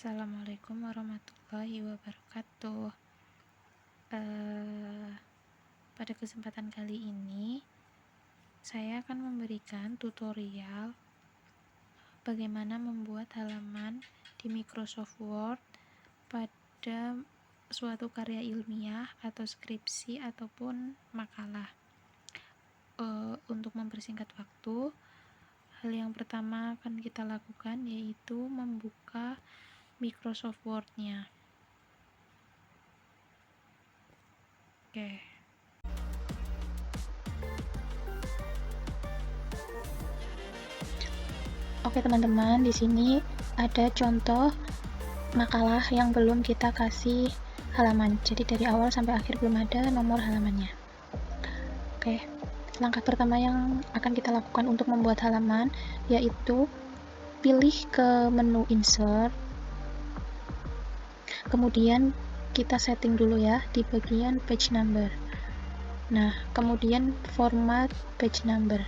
Assalamualaikum warahmatullahi wabarakatuh. Pada kesempatan kali ini, saya akan memberikan tutorial bagaimana membuat halaman di Microsoft Word pada suatu karya ilmiah atau skripsi ataupun makalah. Untuk mempersingkat waktu, hal yang pertama akan kita lakukan yaitu membuka Microsoft Word-nya. Oke teman-teman, di sini ada contoh makalah yang belum kita kasih halaman. Jadi dari awal sampai akhir belum ada nomor halamannya. Oke, langkah pertama yang akan kita lakukan untuk membuat halaman yaitu pilih ke menu Insert. Kemudian kita setting dulu ya di bagian page number. Nah, kemudian format page number.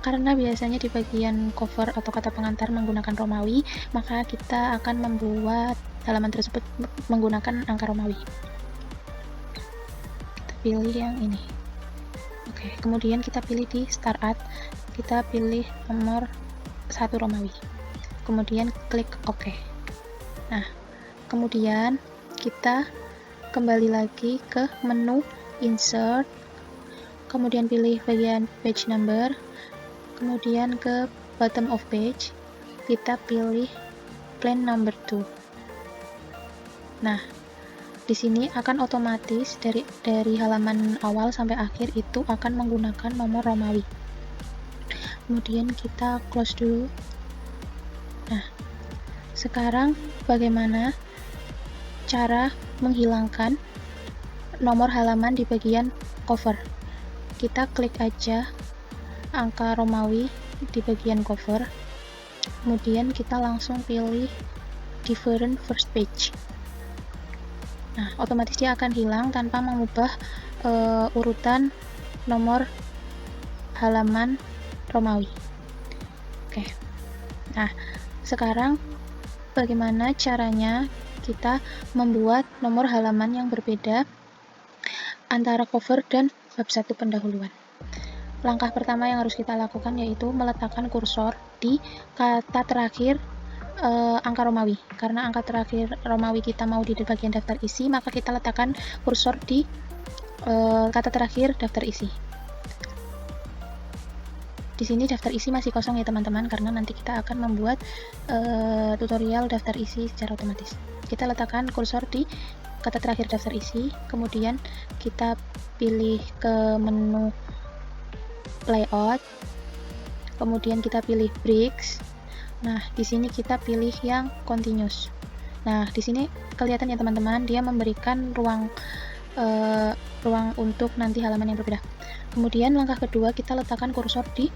Karena biasanya di bagian cover atau kata pengantar menggunakan Romawi, maka kita akan membuat halaman tersebut menggunakan angka Romawi. Kita pilih yang ini. Oke, kemudian kita pilih di Start At, kita pilih nomor 1 Romawi. Kemudian klik OK. Nah, kemudian kita kembali lagi ke menu Insert, kemudian pilih bagian page number, kemudian ke bottom of page, kita pilih plain number 2. Nah, di sini akan otomatis dari halaman awal sampai akhir itu akan menggunakan nomor Romawi. Kemudian kita close dulu. Nah, sekarang bagaimana cara menghilangkan nomor halaman di bagian cover? Kita klik aja angka Romawi di bagian cover, kemudian kita langsung pilih different first page. Nah, otomatis dia akan hilang tanpa mengubah urutan nomor halaman Romawi. Oke. Nah, sekarang bagaimana caranya kita membuat nomor halaman yang berbeda antara cover dan bab 1 pendahuluan. Langkah pertama yang harus kita lakukan yaitu meletakkan kursor di kata terakhir angka Romawi. Karena angka terakhir Romawi kita mau di bagian daftar isi, maka kita letakkan kursor di kata terakhir daftar isi. Di sini daftar isi masih kosong ya teman-teman, karena nanti kita akan membuat tutorial daftar isi secara otomatis. Kita letakkan kursor di kata terakhir daftar isi, kemudian kita pilih ke menu layout, kemudian kita pilih bricks. Nah, di sini kita pilih yang continuous. Nah, di sini kelihatan ya teman-teman, dia memberikan ruang untuk nanti halaman yang berbeda. Kemudian langkah kedua, kita letakkan kursor di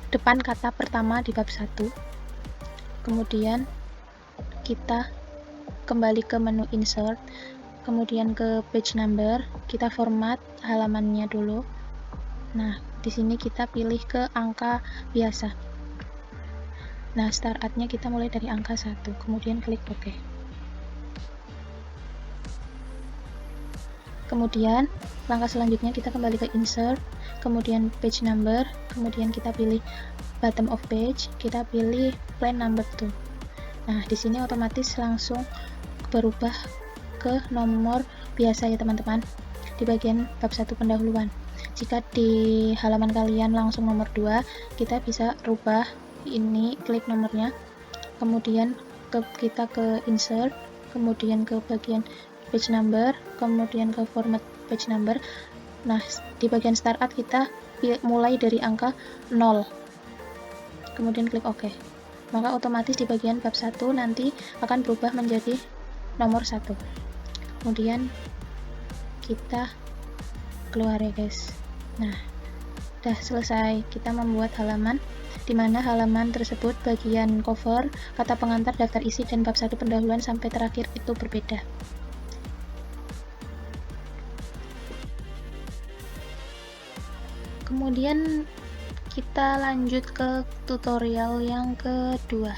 depan kata pertama di bab 1. Kemudian kita kembali ke menu insert, kemudian ke page number, kita format halamannya dulu. Nah, di sini kita pilih ke angka biasa. Nah, start at-nya kita mulai dari angka 1, kemudian klik OK. Kemudian langkah selanjutnya kita kembali ke insert, kemudian page number, kemudian kita pilih bottom of page, kita pilih plain number 2. Nah, di sini otomatis langsung berubah ke nomor biasa ya teman-teman, di bagian bab 1 pendahuluan. Jika di halaman kalian langsung nomor 2, kita bisa rubah ini, klik nomornya, kemudian kita ke insert, kemudian ke bagian page number, kemudian ke format page number. Nah, di bagian start at kita mulai dari angka 0, kemudian klik OK. Maka otomatis di bagian bab 1 nanti akan berubah menjadi nomor 1. Kemudian kita keluar ya guys. Nah, udah selesai kita membuat halaman, di mana halaman tersebut bagian cover, kata pengantar, daftar isi, dan bab 1 pendahuluan sampai terakhir itu berbeda. Kemudian kita lanjut ke tutorial yang kedua.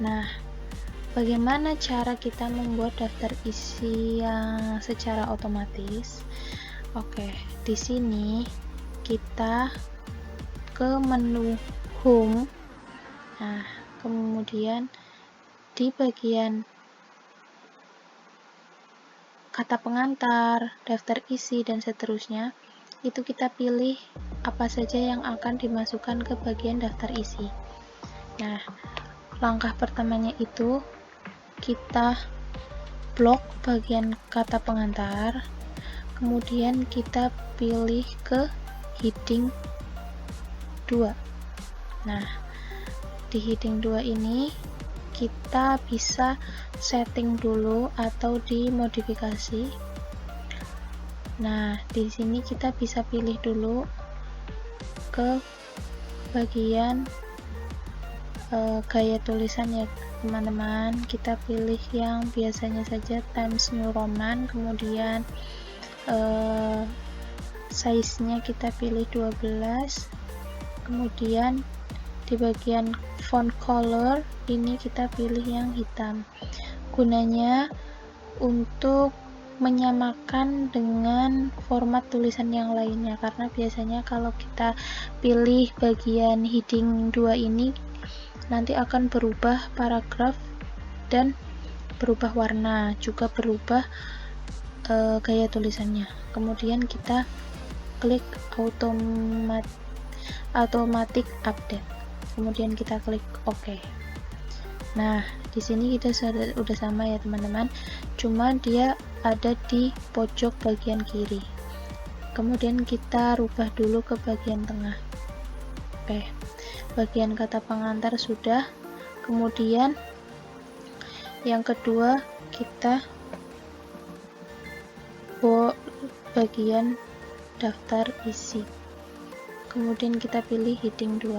Nah, bagaimana cara kita membuat daftar isi yang secara otomatis? Oke, di sini kita ke menu home. Nah, kemudian di bagian kata pengantar, daftar isi, dan seterusnya, itu kita pilih apa saja yang akan dimasukkan ke bagian daftar isi. Nah, langkah pertamanya itu kita blok bagian kata pengantar, kemudian kita pilih ke heading 2. Nah, di heading 2 ini kita bisa setting dulu atau dimodifikasi. Nah, di sini kita bisa pilih dulu ke bagian gaya tulisan ya teman-teman. Kita pilih yang biasanya saja Times New Roman, kemudian size-nya kita pilih 12, kemudian di bagian font color ini kita pilih yang hitam, gunanya untuk menyamakan dengan format tulisan yang lainnya, karena biasanya kalau kita pilih bagian heading 2 ini nanti akan berubah paragraf dan berubah warna, juga berubah gaya tulisannya. Kemudian kita klik automatic update, kemudian kita klik OK. Nah, di sini kita udah sama ya teman-teman, cuma dia ada di pojok bagian kiri. Kemudian kita rubah dulu ke bagian tengah. Oke, bagian kata pengantar sudah. Kemudian yang kedua kita bagian daftar isi, kemudian kita pilih heading 2.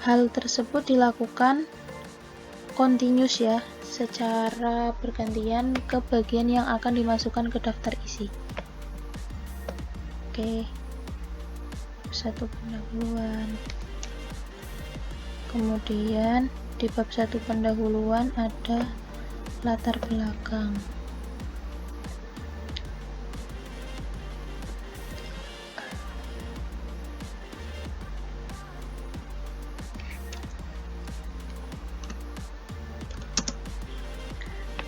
Hal tersebut dilakukan continuous ya, secara bergantian ke bagian yang akan dimasukkan ke daftar isi. Oke, satu pendahuluan. Kemudian di bab 1 pendahuluan ada latar belakang.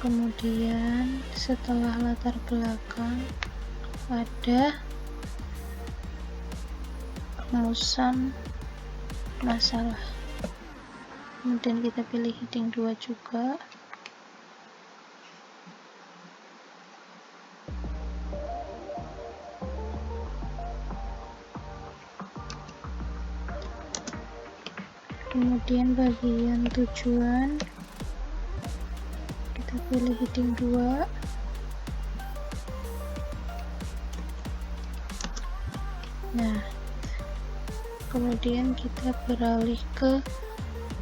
Kemudian setelah latar belakang ada rumusan masalah, kemudian kita pilih heading 2 juga. Kemudian bagian tujuan kita pilih heading 2. Nah, kemudian kita beralih ke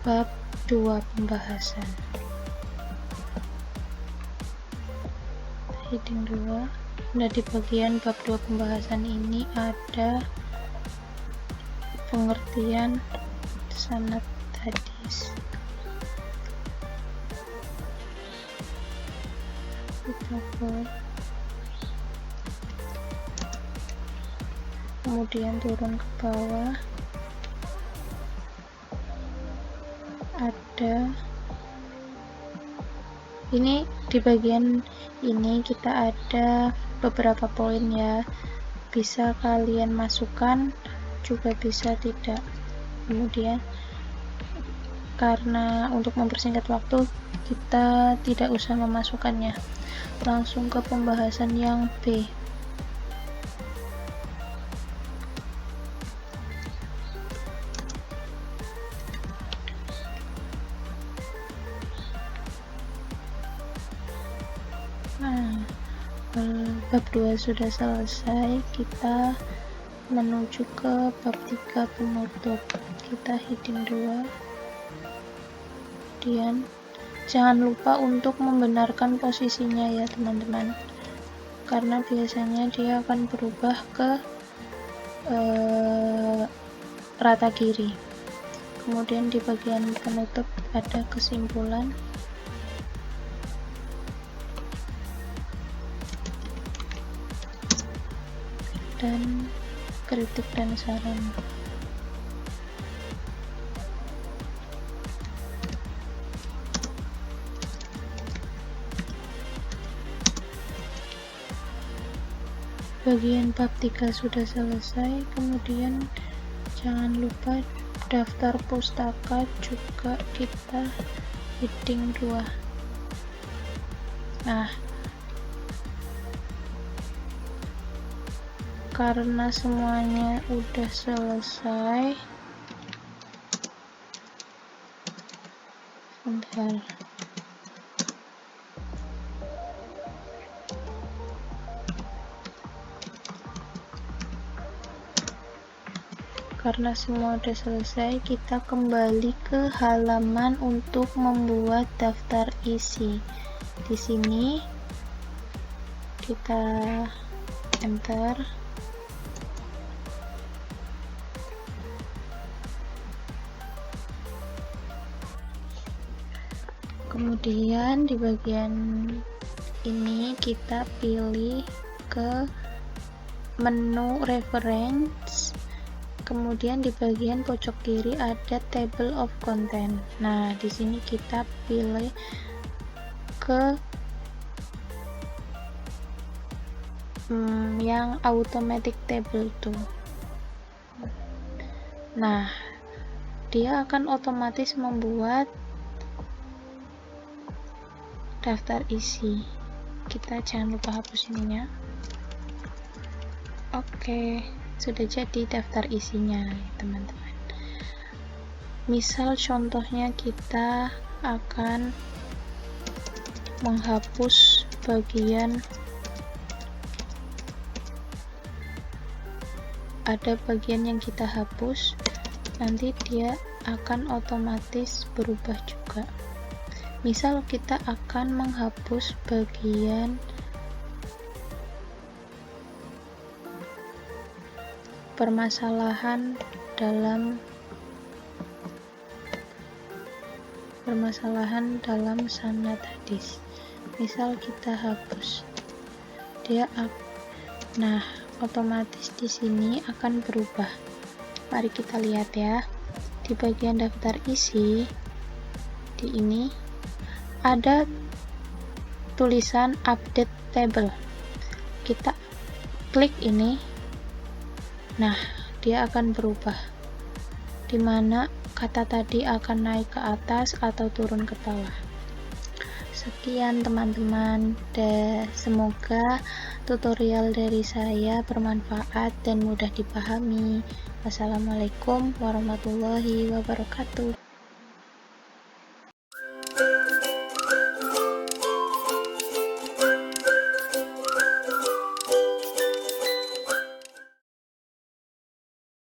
bab 2 pembahasan. Heading 2. Nah, di bagian bab 2 pembahasan ini ada pengertian sanad hadis. Kita kemudian turun ke bawah ada ini, di bagian ini kita ada beberapa poin ya, bisa kalian masukkan juga bisa tidak. Kemudian karena untuk mempersingkat waktu kita tidak usah memasukkannya, langsung ke pembahasan yang B. Nah, bab 2 sudah selesai, kita menuju ke bab 3 penutup. Kita heading 2. Kemudian jangan lupa untuk membenarkan posisinya ya teman-teman, karena biasanya dia akan berubah ke rata kiri. Kemudian di bagian penutup ada kesimpulan. Dan kritik dan saran. Bagian bab 3 sudah selesai. Kemudian jangan lupa daftar pustaka juga kita heading 2. Nah, karena semuanya udah selesai, bentar. Karena semua udah selesai, kita kembali ke halaman untuk membuat daftar isi. Di sini kita enter. Kemudian di bagian ini kita pilih ke menu reference. Kemudian di bagian pojok kiri ada table of content. Nah, di sini kita pilih ke yang automatic table tuh. Nah, dia akan otomatis membuat daftar isi. Kita jangan lupa hapus ininya. Oke, sudah jadi daftar isinya, teman-teman. Misal contohnya kita akan menghapus bagian, ada bagian yang kita hapus, nanti dia akan otomatis berubah juga. Misal kita akan menghapus bagian permasalahan dalam sanad hadis. Misal kita hapus, dia nah otomatis di sini akan berubah. Mari kita lihat ya. Di bagian daftar isi di ini ada tulisan update table. Kita klik ini. Nah, dia akan berubah, dimana kata tadi akan naik ke atas atau turun ke bawah. Sekian teman-teman, semoga tutorial dari saya bermanfaat dan mudah dipahami. Wassalamualaikum warahmatullahi wabarakatuh.